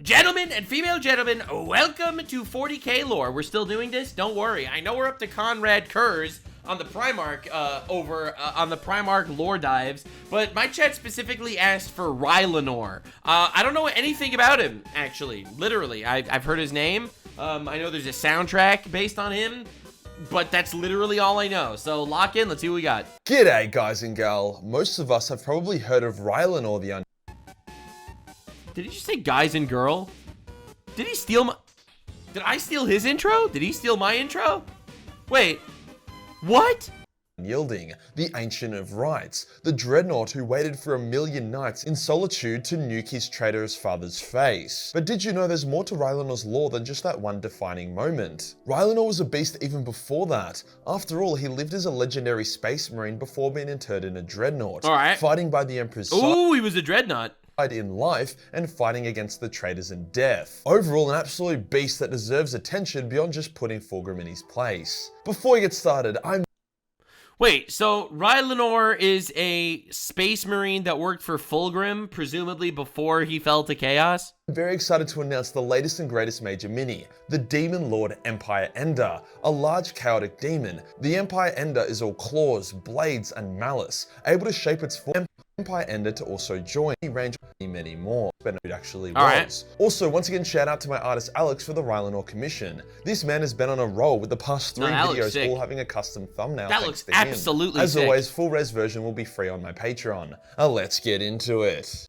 Gentlemen and female gentlemen, welcome to 40k lore. We're still doing this? Don't worry. I know we're up to Conrad Kurz on the Primarch on the Primarch lore dives, but my chat specifically asked for Rylanor. I don't know anything about him, actually. Literally, I've heard his name. I know there's a soundtrack based on him, but that's literally all I know. So lock in, let's see what we got. G'day guys and gal. Most of us have probably heard of Rylanor the Did he just say guys and girl? Did he steal my... Did I steal his intro? Did he steal my intro? Wait, what? Unyielding, the Ancient of Rites, the dreadnought who waited for 1,000,000 nights in solitude to nuke his traitorous father's face. But did you know there's more to Rylanor's lore than just that one defining moment? Rylanor was a beast even before that. After all, he lived as a legendary space marine before being interred in a dreadnought, fighting by the Emperor's side. Ooh, he was a dreadnought. In life and fighting against the traitors in death. Overall, an absolute beast that deserves attention beyond just putting Fulgrim in his place. Before we get started, Wait, so Rylanor is a space marine that worked for Fulgrim, presumably before he fell to chaos? I'm very excited to announce the latest and greatest major mini, the Demon Lord Empire Ender, a large chaotic demon. The Empire Ender is all claws, blades, and malice, able to shape its form. Empire Ender to also join the range of many more than it actually was. Also, once again, shout out to my artist Alex for the Rylanor commission. This man has been on a roll with the past 3 videos all having a custom thumbnail. That looks absolutely sick. As always, full res version will be free on my Patreon. Let's get into it.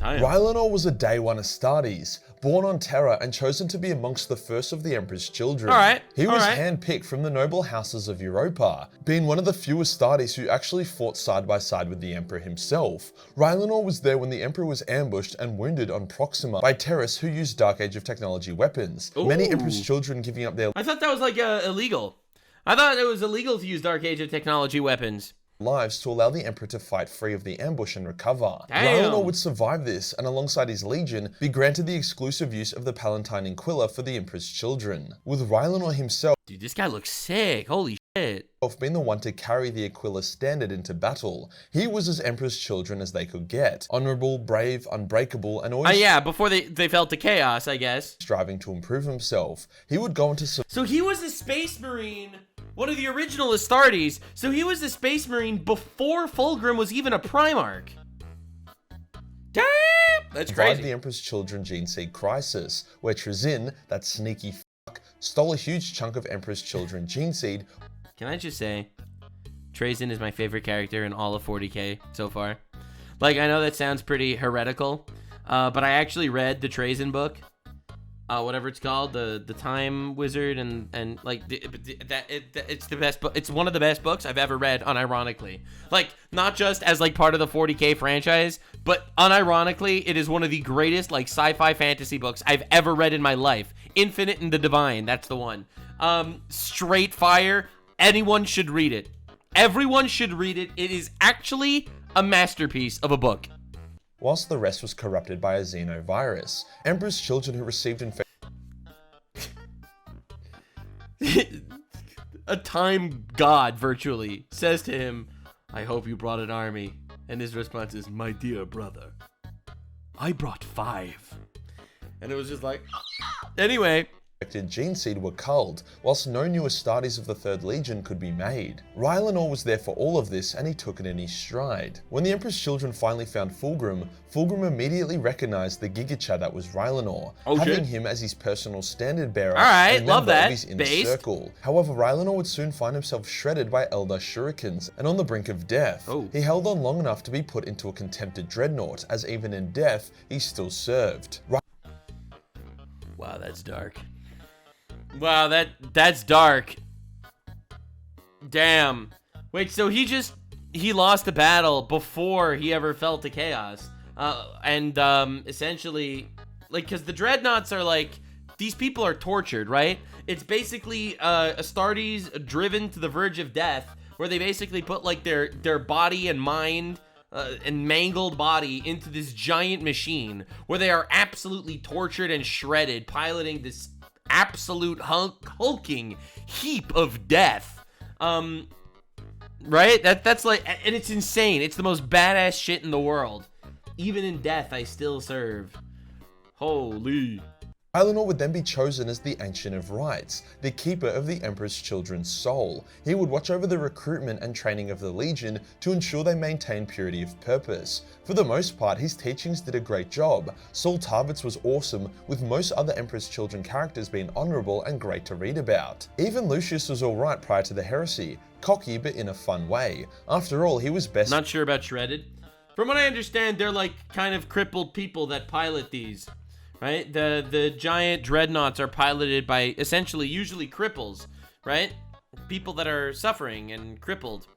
Rylanor was a day one Astartes, born on Terra and chosen to be amongst the first of the Emperor's children. He was handpicked from the noble houses of Europa, being one of the few Astartes who actually fought side by side with the Emperor himself. Rylanor was there when the Emperor was ambushed and wounded on Proxima by terrorists who used Dark Age of Technology weapons. Many Emperor's children giving up their... I thought that was like illegal. I thought it was illegal to use Dark Age of Technology weapons. Lives to allow the Emperor to fight free of the ambush and recover. Rylanor would survive this and alongside his legion be granted the exclusive use of the Palatine Inquilla for the Emperor's children. With Rylanor himself, dude, this guy looks sick, holy shit. Being the one to carry the Aquila standard into battle. He was as Emperor's children as they could get. Honorable, brave, unbreakable, and always before they fell to chaos, I guess. Striving to improve himself. He would go into... So he was a space marine, one of the original Astartes, so he was a space marine before Fulgrim was even a Primarch. Damn! That's crazy. The Emperor's children gene seed crisis, where Trazin, that sneaky fuck, stole a huge chunk of Emperor's children gene seed. Can I just say, Trazin is my favorite character in all of 40k so far. Like, I know that sounds pretty heretical, but I actually read the Trazin book, whatever it's called, the Time Wizard, and like it's the best book. It's one of the best books I've ever read, unironically. Like, not just as like part of the 40k franchise, but unironically, it is one of the greatest like sci-fi fantasy books I've ever read in my life. Infinite and the Divine, that's the one. Straight fire. Anyone should read it. Everyone should read it. It is actually a masterpiece of a book. Whilst the rest was corrupted by a xenovirus, Emperor's children who received infection... A time god, virtually, says to him, "I hope you brought an army." And his response is, "My dear brother, I brought 5. And it was just like... Anyway... gene seed were culled, whilst no new Astartes of the 3rd Legion could be made. Rylanor was there for all of this and he took it in his stride. When the Emperor's children finally found Fulgrim, Fulgrim immediately recognized the Gigacha that was Rylanor, having him as his personal standard bearer and member of his inner circle. However, Rylanor would soon find himself shredded by Eldar shurikens and on the brink of death. He held on long enough to be put into a contempted dreadnought, as even in death, he still served. Wow, that's dark. Wow, that's dark. Damn. Wait, so he lost the battle before he ever fell to chaos. Essentially, like, because the dreadnoughts are like, these people are tortured, right? It's basically Astartes driven to the verge of death, where they basically put like their body and mind and mangled body into this giant machine, where they are absolutely tortured and shredded, piloting this absolute hulking heap of death. Right? That's like, and it's insane. It's the most badass shit in the world. Even in death, I still serve. Holy. Rylanor would then be chosen as the Ancient of Rites, the keeper of the Emperor's children's soul. He would watch over the recruitment and training of the Legion to ensure they maintained purity of purpose. For the most part, his teachings did a great job. Saul Tarvitz was awesome, with most other Emperor's Children characters being honourable and great to read about. Even Lucius was alright prior to the heresy, cocky but in a fun way. After all, he was best— Not sure about Shredded. From what I understand, they're like kind of crippled people that pilot these. Right? The giant dreadnoughts are piloted by essentially usually cripples, right? People that are suffering and crippled.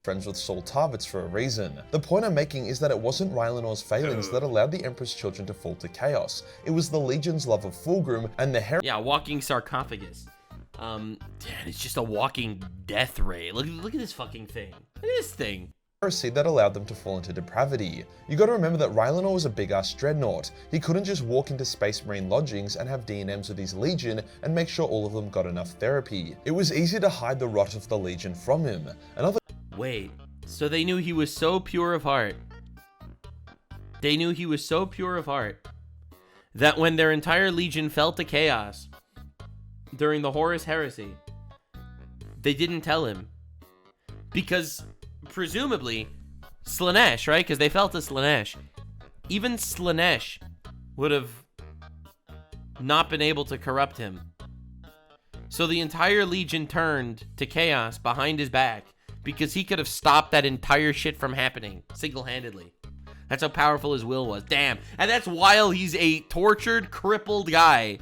Friends with Saul Tarvitz for a reason. The point I'm making is that it wasn't Rylanor's failings that allowed the Emperor's children to fall to chaos. It was the Legion's love of Fulgrim and the Yeah, walking sarcophagus. Damn, it's just a walking death ray. Look at this fucking thing. Look at this thing. Heresy that allowed them to fall into depravity. You gotta remember that Rylanor was a big-ass dreadnought. He couldn't just walk into Space Marine lodgings and have D&Ms with his Legion and make sure all of them got enough therapy. It was easy to hide the rot of the Legion from him. Wait, so they knew he was so pure of heart. They knew he was so pure of heart that when their entire Legion fell to chaos during the Horus Heresy, they didn't tell him. Because presumably, Slaanesh, right? Because they fell to Slaanesh. Even Slaanesh would have not been able to corrupt him. So the entire Legion turned to chaos behind his back because he could have stopped that entire shit from happening single-handedly. That's how powerful his will was. Damn. And that's while he's a tortured, crippled guy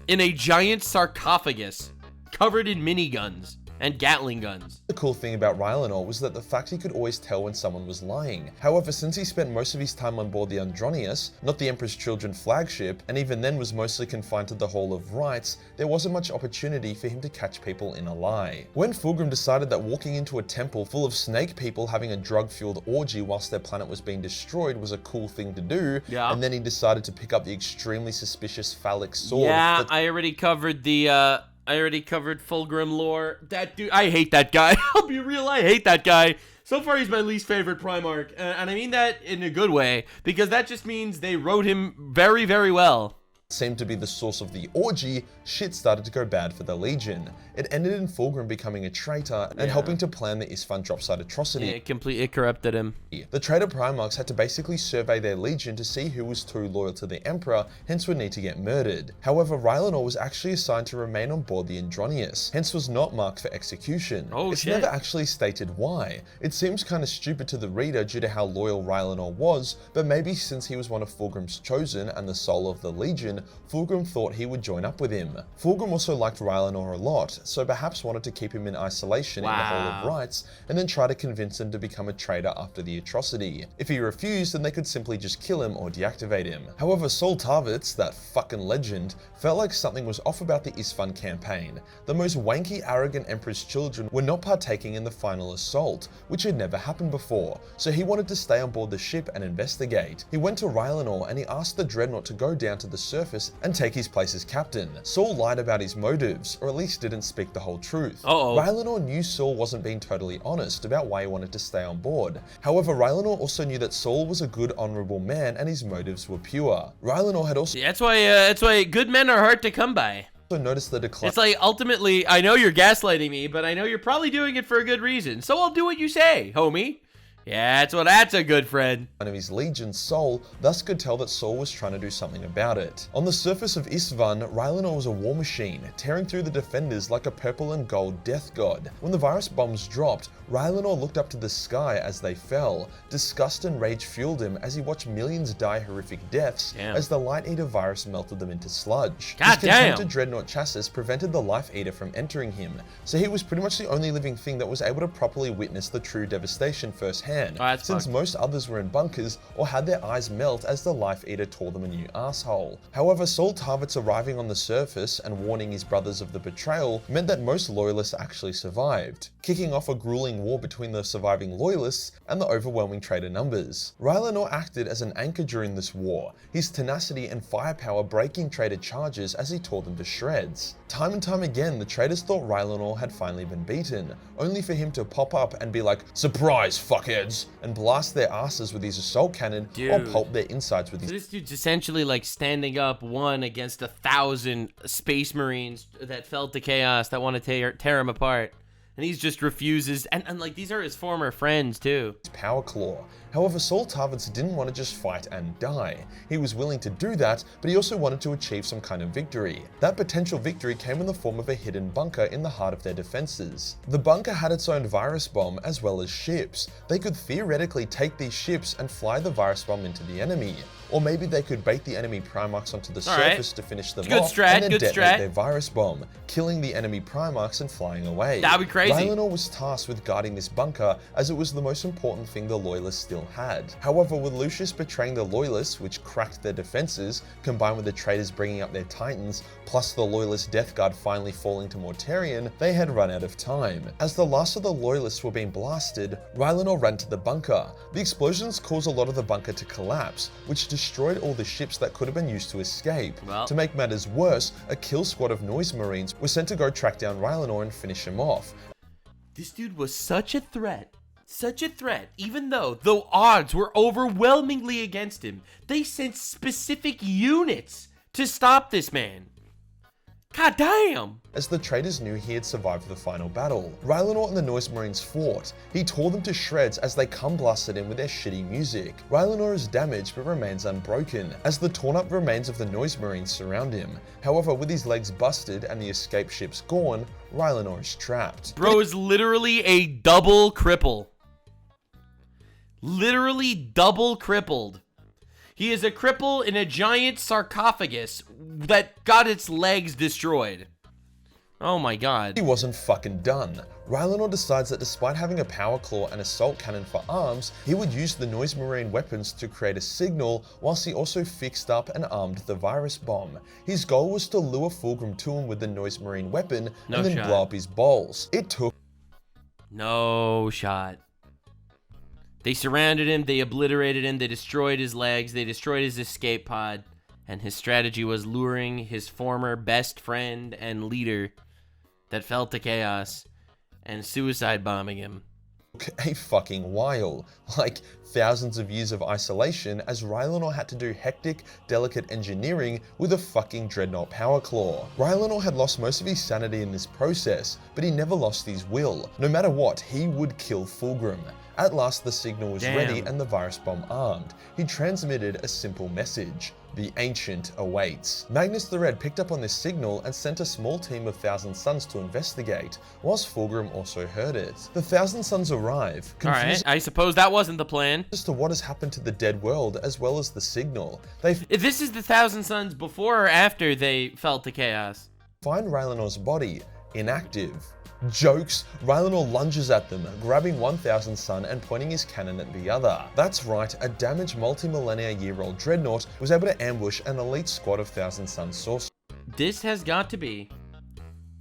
in a giant sarcophagus covered in miniguns and Gatling guns. The cool thing about Rylanor was that the fact he could always tell when someone was lying. However, since he spent most of his time on board the Andronius, not the Emperor's Children flagship, and even then was mostly confined to the Hall of Rites, there wasn't much opportunity for him to catch people in a lie. When Fulgrim decided that walking into a temple full of snake people having a drug-fueled orgy whilst their planet was being destroyed was a cool thing to do, and then he decided to pick up the extremely suspicious phallic sword. Yeah, I already covered the, I already covered Fulgrim lore. That dude, I hate that guy. I'll be real, I hate that guy. So far, he's my least favorite Primarch. And I mean that in a good way, because that just means they wrote him very, very well. Seemed to be the source of the orgy, shit started to go bad for the Legion. It ended in Fulgrim becoming a traitor and helping to plan the Istvaan dropside atrocity. Yeah, it completely corrupted him. The traitor Primarchs had to basically survey their Legion to see who was too loyal to the Emperor, hence would need to get murdered. However, Rylanor was actually assigned to remain on board the Andronius, hence was not marked for execution. It's never actually stated why. It seems kind of stupid to the reader due to how loyal Rylanor was, but maybe since he was one of Fulgrim's chosen and the soul of the Legion, Fulgrim thought he would join up with him. Fulgrim also liked Rylanor a lot, so perhaps wanted to keep him in isolation in the Hall of Rites, and then try to convince him to become a traitor after the atrocity. If he refused, then they could simply just kill him or deactivate him. However, Saul Tarvitz, that fucking legend, felt like something was off about the Istvaan campaign. The most wanky, arrogant Emperor's children were not partaking in the final assault, which had never happened before, so he wanted to stay on board the ship and investigate. He went to Rylanor and he asked the dreadnought to go down to the surface and take his place as captain. Saul lied about his motives, or at least didn't speak the whole truth. Rylanor knew Saul wasn't being totally honest about why he wanted to stay on board. However, Rylanor also knew that Saul was a good, honorable man and his motives were pure. Rylanor had also— that's why good men are hard to come by. Notice the decline. It's like, ultimately, I know you're gaslighting me, but I know you're probably doing it for a good reason, so I'll do what you say, homie. Yeah, that's a good friend. Of his Legion's soul, thus could tell that Saul was trying to do something about it. On the surface of Istvaan, Rylanor was a war machine, tearing through the defenders like a purple and gold death god. When the virus bombs dropped, Rylanor looked up to the sky as they fell. Disgust and rage fueled him as he watched millions die horrific deaths as the Light Eater virus melted them into sludge. His contempt to Dreadnought chassis prevented the Life Eater from entering him, so he was pretty much the only living thing that was able to properly witness the true devastation firsthand. Since most others were in bunkers or had their eyes melt as the Life Eater tore them a new asshole. However, Saul Tarvitz arriving on the surface and warning his brothers of the betrayal meant that most loyalists actually survived, kicking off a grueling war between the surviving loyalists and the overwhelming traitor numbers. Rylanor acted as an anchor during this war, his tenacity and firepower breaking traitor charges as he tore them to shreds. Time and time again, the traitors thought Rylanor had finally been beaten, only for him to pop up and be like, "Surprise, fuckhead!" heads and blast their asses with his assault cannon or pulp their insides with his... So this dude's essentially like standing up one against 1,000 space marines that fell to chaos that want to tear him apart. And he just refuses, and like these are his former friends too. Power claw. However, Saul Tarvitz didn't want to just fight and die. He was willing to do that, but he also wanted to achieve some kind of victory. That potential victory came in the form of a hidden bunker in the heart of their defenses. The bunker had its own virus bomb as well as ships. They could theoretically take these ships and fly the virus bomb into the enemy. Or maybe they could bait the enemy Primarchs onto the surface to finish them off and then detonate their virus bomb, killing the enemy Primarchs and flying away. That'd be crazy. Rylanor was tasked with guarding this bunker as it was the most important thing the Loyalists still had. However, with Lucius betraying the Loyalists, which cracked their defenses, combined with the traitors bringing up their Titans, plus the Loyalist Death Guard finally falling to Mortarion, they had run out of time. As the last of the Loyalists were being blasted, Rylanor ran to the bunker. The explosions caused a lot of the bunker to collapse, which destroyed all the ships that could have been used to escape. To make matters worse, a kill squad of Noise Marines was sent to go track down Rylanor and finish him off. This dude was such a threat. Such a threat, even though odds were overwhelmingly against him. They sent specific units to stop this man. God damn! As the traitors knew he had survived the final battle, Rylanor and the Noise Marines fought. He tore them to shreds as they come blasted in with their shitty music. Rylanor is damaged but remains unbroken, as the torn up remains of the Noise Marines surround him. However, with his legs busted and the escape ships gone, Rylanor is trapped. Bro is literally a double cripple. Literally double crippled. He is a cripple in a giant sarcophagus that got its legs destroyed. Oh my god. He wasn't fucking done. Rylanor decides that despite having a power claw and assault cannon for arms, he would use the Noise Marine weapons to create a signal, whilst he also fixed up and armed the virus bomb. His goal was to lure Fulgrim to him with the Noise Marine weapon and then blow up his balls. It took... No shot. They surrounded him, they obliterated him, they destroyed his legs, they destroyed his escape pod, and his strategy was luring his former best friend and leader that fell to chaos and suicide bombing him. A fucking while, like thousands of years of isolation, as Rylanor had to do hectic, delicate engineering with a fucking dreadnought power claw. Rylanor had lost most of his sanity in this process, but he never lost his will. No matter what, he would kill Fulgrim. At last, the signal was ready and the virus bomb armed. He transmitted a simple message. The Ancient awaits. Magnus the Red picked up on this signal and sent a small team of Thousand Sons to investigate, whilst Fulgrim also heard it. The Thousand Sons arrive, confused I suppose that wasn't the plan. As to what has happened to the dead world as well as the signal. This is the Thousand Sons before or after they fell to chaos? Find Rylanor's body, inactive. Jokes, Rylanor lunges at them, grabbing 1000 Sun and pointing his cannon at the other. That's right, a damaged multi-millennia-year-old dreadnought was able to ambush an elite squad of 1000 Sun sorcerers. This has got to be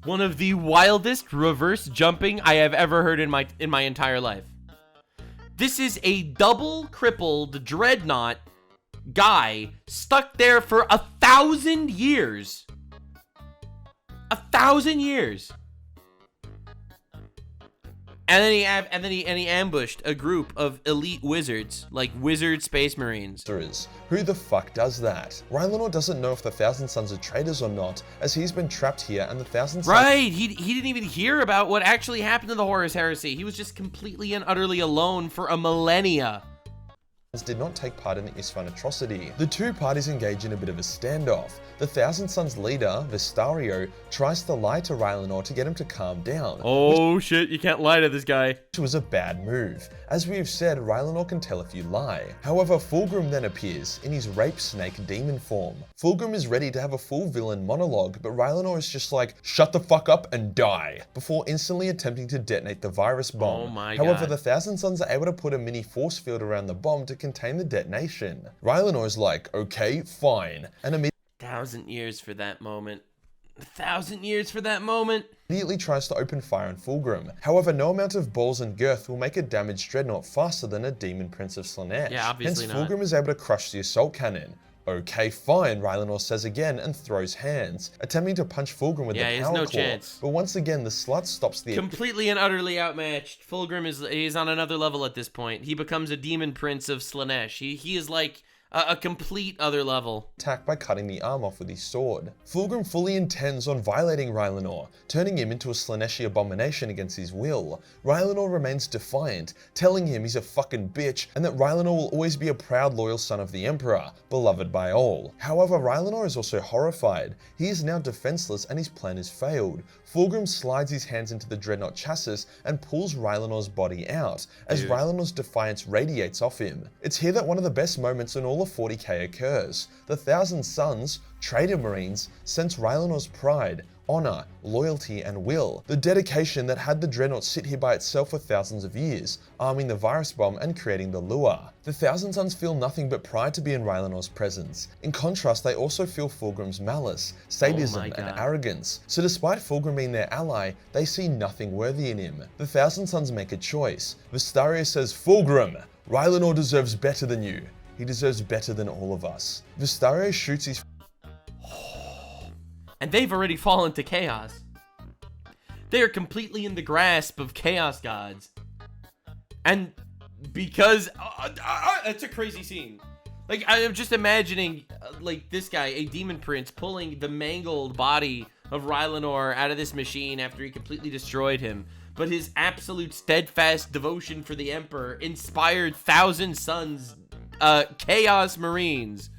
one of the wildest reverse jumping I have ever heard in my entire life. This is a double crippled dreadnought guy stuck there for 1,000 years. 1,000 years. And then he ambushed a group of elite wizards, like wizard space marines. Who the fuck does that? Rylanor doesn't know if the Thousand Sons are traitors or not, as he's been trapped here and the Thousand Sons... Right, he didn't even hear about what actually happened to the Horus Heresy. He was just completely and utterly alone for a millennia. Did not take part in the Istvaan atrocity. The two parties engage in a bit of a standoff. The Thousand Sons leader, Vestario, tries to lie to Rylanor to get him to calm down. Oh shit, you can't lie to this guy. Which was a bad move. As we've said, Rylanor can tell if you lie. However, Fulgrim then appears in his rape snake demon form. Fulgrim is ready to have a full villain monologue, but Rylanor is just like, shut the fuck up and die, before instantly attempting to detonate the virus bomb. Oh my However, God. the Thousand Sons are able to put a mini force field around the bomb to contain the detonation. Rylanor is like, okay, fine, and immediately 1,000 years for that moment. 1,000 years for that moment. Immediately tries to open fire on Fulgrim. However, no amount of balls and girth will make a damaged dreadnought faster than a demon prince of Slaanesh. Yeah, obviously Hence, not. Fulgrim is able to crush the assault cannon. Okay, fine, Rylanor says again and throws hands, attempting to punch Fulgrim with the he has power no claw. chance. But once again, the slut stops the... Completely and utterly outmatched. Fulgrim is on another level at this point. He becomes a demon prince of Slaanesh. He is like a complete other level. Attack by cutting the arm off with his sword. Fulgrim fully intends on violating Rylanor, turning him into a Slaaneshi abomination against his will. Rylanor remains defiant, telling him he's a fucking bitch and that Rylanor will always be a proud loyal son of the Emperor, beloved by all. However, Rylanor is also horrified. He is now defenseless and his plan has failed. Fulgrim slides his hands into the Dreadnought chassis and pulls Rylanor's body out, as Rylanor's defiance radiates off him. It's here that one of the best moments in all of 40k occurs. The Thousand Sons, Traitor Marines, sense Rylanor's pride, honor, loyalty, and will. The dedication that had the Dreadnought sit here by itself for thousands of years, arming the virus bomb and creating the lure. The Thousand Sons feel nothing but pride to be in Rylanor's presence. In contrast, they also feel Fulgrim's malice, sadism, and arrogance. So despite Fulgrim being their ally, they see nothing worthy in him. The Thousand Sons make a choice. Vistaria says, Fulgrim, Rylanor deserves better than you. He deserves better than all of us. Vistaria shoots his... And they've already fallen to chaos. They are completely in the grasp of chaos gods. And because... it's a crazy scene. Like, I'm just imagining, like, this guy, a demon prince, pulling the mangled body of Rylanor out of this machine after he completely destroyed him. But his absolute steadfast devotion for the Emperor inspired Thousand Sons, Chaos Marines,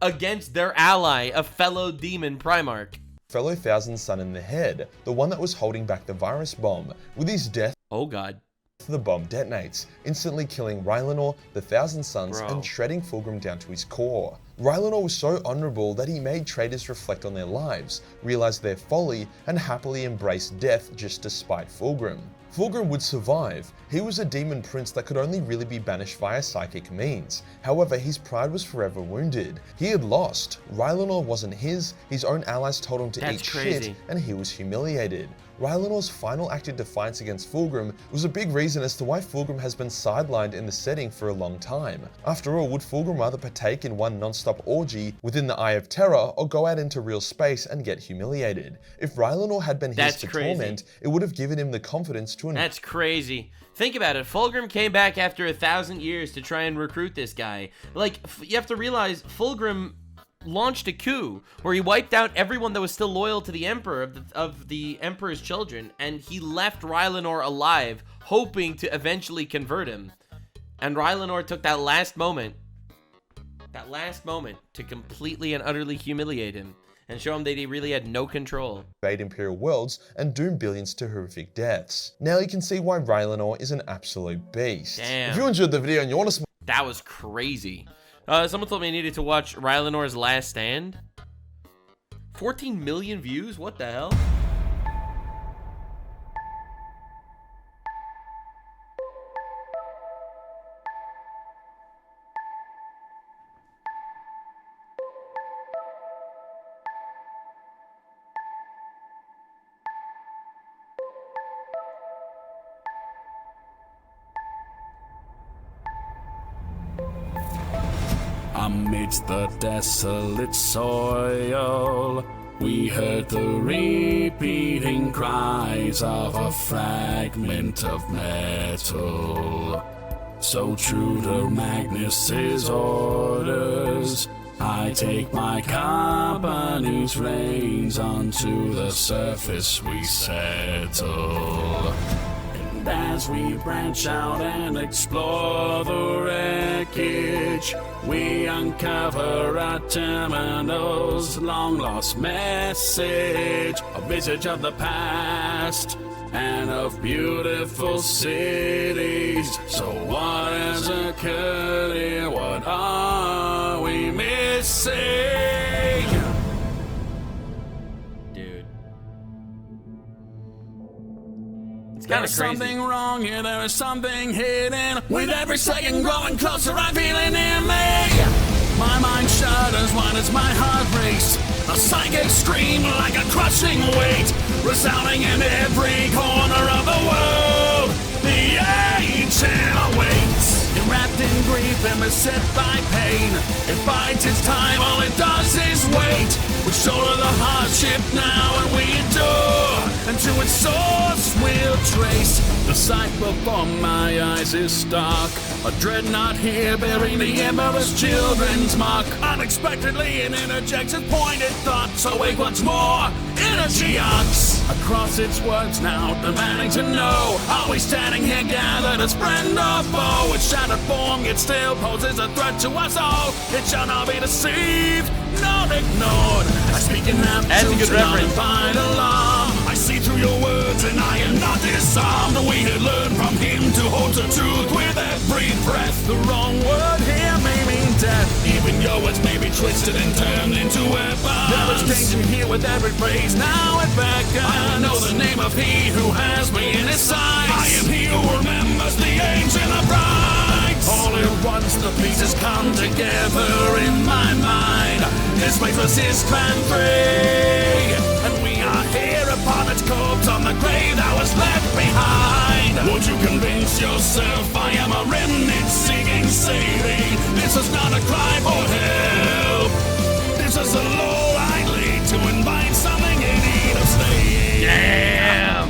against their ally, a fellow demon Primarch. Fellow Thousand Son in the head, the one that was holding back the virus bomb. With his death, oh god, the bomb detonates, instantly killing Rylanor, the Thousand Sons, and shredding Fulgrim down to his core. Rylanor was so honorable that he made traitors reflect on their lives, realize their folly, and happily embrace death just to spite Fulgrim. Fulgrim would survive. He was a demon prince that could only really be banished via psychic means. However, his pride was forever wounded. He had lost. Rylanor wasn't his own allies told him to eat shit, and he was humiliated. Rylanor's final act of defiance against Fulgrim was a big reason as to why Fulgrim has been sidelined in the setting for a long time. After all, would Fulgrim rather partake in one non-stop orgy within the Eye of Terror or go out into real space and get humiliated? If Rylanor had been his to torment, it would have given him the confidence to... That's crazy. Think about it. Fulgrim came back after 1,000 years to try and recruit this guy. Like, you have to realize Fulgrim launched a coup where he wiped out everyone that was still loyal to the Emperor of the Emperor's children, and he left Rylanor alive, hoping to eventually convert him. And Rylanor took that last moment to completely and utterly humiliate him and show him that he really had no control. Invade Imperial worlds and doom billions to horrific deaths. Now you can see why Rylanor is an absolute beast. Damn. If you enjoyed the video and you want to... That was crazy. Someone told me I needed to watch Rylanor's Last Stand. 14 million views? What the hell? Amidst the desolate soil, we heard the repeating cries of a fragment of metal. So true to Magnus's orders, I take my company's reins onto the surface we settle. And as we branch out and explore the wreckage, we uncover our terminal's long-lost message, a visage of the past and of beautiful cities. So what has occurred here? What are we missing? Dude. It's There kind is of crazy. something wrong here, there is something hidden. With every second growing closer, I feel it near me. My mind shudders, why does my heart race? A psychic scream like a crushing weight, resounding in every corner of the world. The ancient awaits. Wrapped lost in grief and beset by pain. It bides its time, all it does is wait. We shoulder the hardship now and we endure, and to its source we'll trace. The sight before my eyes is stark, a dreadnought here bearing the Emperor's children's mark. Unexpectedly it interjects its pointed thoughts, awake once more, energy arcs. Across its words now, demanding to know, are we standing here gathered as friend or foe? Its shattered form yet still poses a threat to us all. It shall not be deceived, not ignored. I speak in That's a good absolute, not in reference. fight alarm. I see through your words and I am not disarmed. We had learned from him to hold the truth with every breath. The wrong word here may mean death. Even your words may be twisted and turned into weapons. There is danger here with every phrase, now it beckons. I know the name of he who has me in his sights. I am he who remembers the ancient of rites. All at once the pieces come together in my mind. This place was Istvaan III, and we are here upon its corpse on the grave that was left behind. Would you convince yourself I am a remnant seeking saving? This is not a cry for help. This is a low I lead to invite something in need of staying. Damn!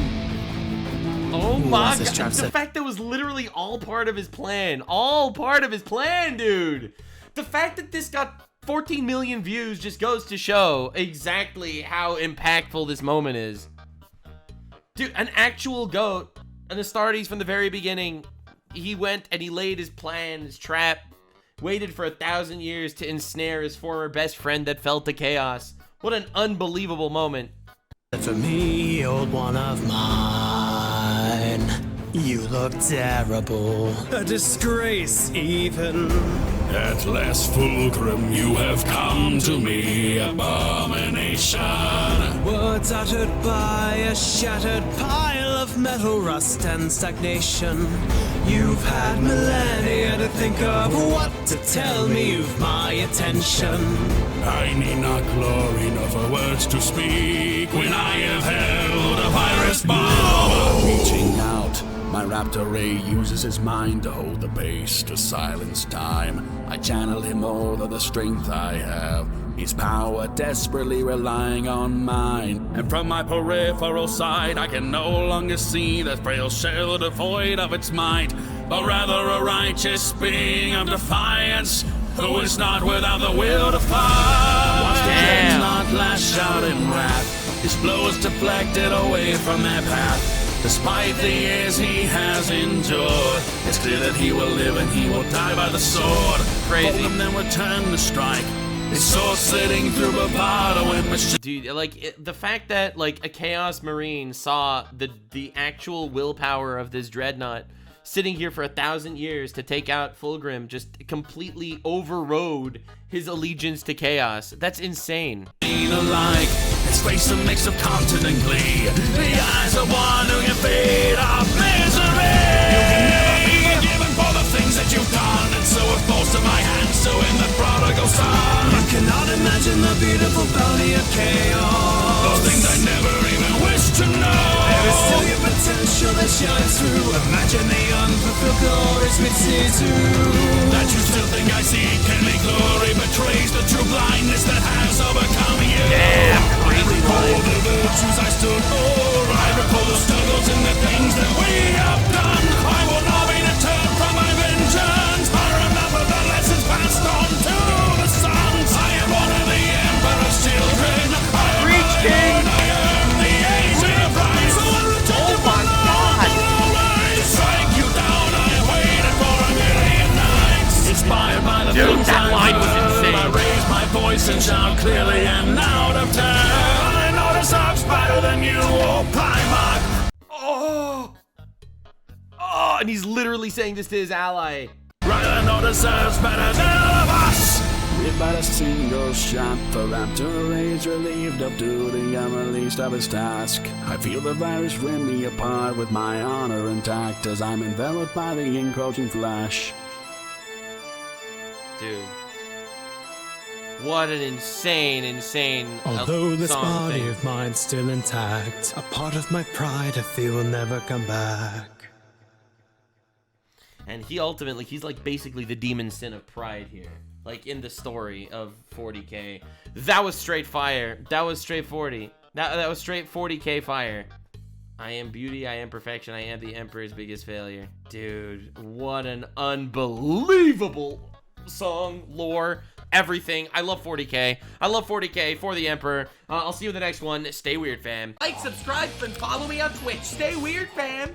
Oh my this god, trap the set? fact that was literally all part of his plan. All part of his plan, dude! The fact that this got 14 million views just goes to show exactly how impactful this moment is. Dude, an actual goat, an Astartes from the very beginning, he went and he laid his plan, his trap, waited for 1,000 years to ensnare his former best friend that fell to chaos. What an unbelievable moment. For me, old one of mine, you look terrible. A disgrace, even. At last, Fulcrum, you have come to me, abomination. Words uttered by a shattered pile of metal rust and stagnation. You've had millennia to think of what to tell me. You've my attention. I need not glory nor for words to speak when I have held a virus bomb. Reaching out, my raptor ray uses his mind to hold the base, to silence time. I channel him all of the strength I have, his power desperately relying on mine. And from my peripheral side, I can no longer see that frail shell devoid of its might, but rather a righteous being of defiance, who is not without the will to fight. Watch the dreadnought lash out in wrath, his blows deflected away from their path. Despite the years he has endured, it's clear that he will live and he will die by the sword. Crazy. Fulcrum then return to strike, his sword slitting through bravado and machine. Dude, like, the fact that, like, a Chaos Marine saw the actual willpower of this dreadnought sitting here for 1,000 years to take out Fulgrim just completely overrode his allegiance to chaos. That's insane. Alike, his face a mix of content and glee, the eyes of one who can fade our misery. You can never be forgiven for the things that you've done, and so have forced to my hand, so in the prodigal son. You cannot imagine the beautiful bounty of chaos. Those things I never even wish to know. There is still your potential that shines through. Imagine the unfulfilled glories we see too. That you still think I see can be glory betrays the true blindness that has overcome you. Damn, I recall the virtues I stood for. I recall the struggles and the things that we have done. I will not be deterred from my vengeance. I remember the lessons passed on to the sons. I am one of the Emperor's children. I am Preach, King. I am the ancient of rites. So I return to my God. Strike you down. I waited for a million nights. Inspired by the Dude, things that I've line was heard, insane. I raise my voice and shout clearly and out of turn. I know this sucks better than you, oh Primarch. Oh! Oh, and he's literally saying this to his ally. Rylanor deserves better than all of us. If by a single shot, the raptor is relieved of duty and released of his task. I feel the virus rend me apart with my honor intact as I'm enveloped by the encroaching flesh. Dude. What an insane Although this song body thing. of mine's still intact, a part of my pride I feel will never come back. And he ultimately, he's like basically the demon sin of pride here. Like in the story of 40k. That was straight fire. That was straight 40. That was straight 40k fire. I am beauty, I am perfection, I am the Emperor's biggest failure. Dude, what an unbelievable song, lore, everything. I love 40k. I love 40k for the Emperor. I'll see you in the next one. Stay weird, fam. Like, subscribe, and follow me on Twitch. Stay weird, fam.